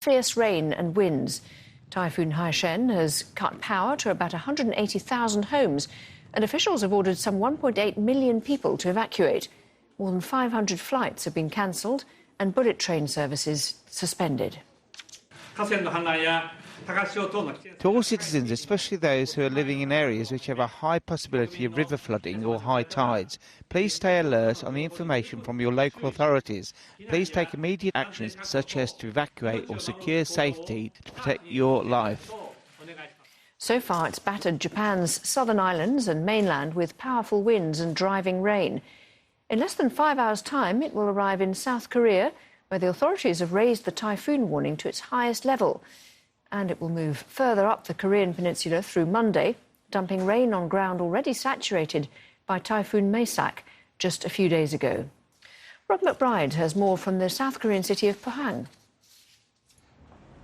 Fierce rain and winds. Typhoon Haishen has cut power to about 180,000 homes, and officials have ordered some 1.8 million people to evacuate. More than 500 flights have been cancelled and bullet train services suspended. To all citizens, especially those who are living in areas which have a high possibility of river flooding or high tides, please stay alert on the information from your local authorities. Please take immediate actions such as to evacuate or secure safety to protect your life. So far, it's battered Japan's southern islands and mainland with powerful winds and driving rain. In less than 5 hours' time, it will arrive in South Korea, where the authorities have raised the typhoon warning to its highest level. And it will move further up the Korean peninsula through Monday, dumping rain on ground already saturated by Typhoon Haishen just a few days ago. Rob McBride has more from the South Korean city of Pohang.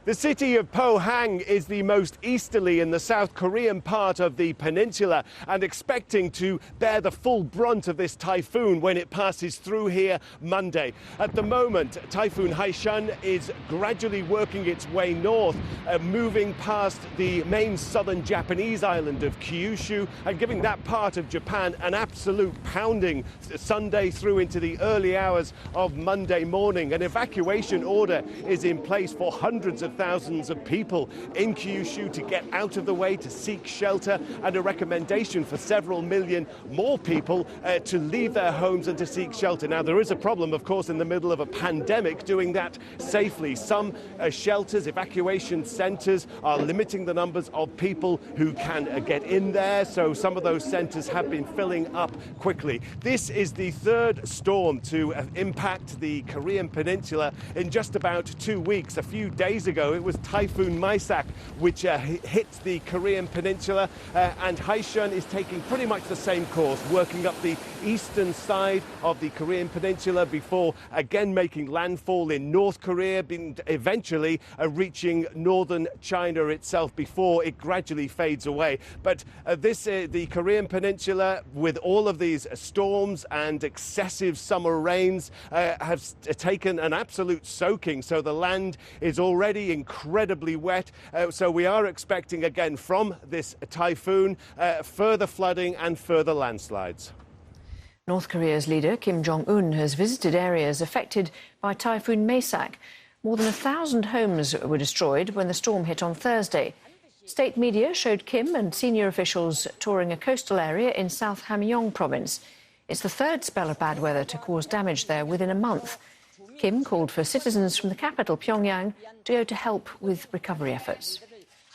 The city of Pohang is the most easterly in the South Korean part of the peninsula and expecting to bear the full brunt of this typhoon when it passes through here Monday. At the moment, Typhoon Haishen is gradually working its way north, moving past the main southern Japanese island of Kyushu and giving that part of Japan an absolute pounding Sunday through into the early hours of Monday morning. An evacuation order is in place for hundreds of thousands of people in Kyushu to get out of the way, to seek shelter, and a recommendation for several million more people to leave their homes and to seek shelter. Now, there is a problem, of course, in the middle of a pandemic, doing that safely. Some shelters, evacuation centres, are limiting the numbers of people who can get in there, so some of those centres have been filling up quickly. This is the third storm to impact the Korean peninsula in just about 2 weeks. A few days ago, it was Typhoon Haishen which hit the Korean peninsula, and Haishen is taking pretty much the same course, working up the eastern side of the Korean peninsula before again making landfall in North Korea, eventually reaching northern China itself before it gradually fades away. But the Korean peninsula, with all of these storms and excessive summer rains, have taken an absolute soaking, so the land is already incredibly wet. So we are expecting again from this typhoon further flooding and further landslides. North Korea's leader, Kim Jong-un, has visited areas affected by Typhoon Haishen. More than 1,000 homes were destroyed when the storm hit on Thursday. State media showed Kim and senior officials touring a coastal area in South Hamgyong province. It's the third spell of bad weather to cause damage there within a month. Kim called for citizens from the capital, Pyongyang, to go to help with recovery efforts.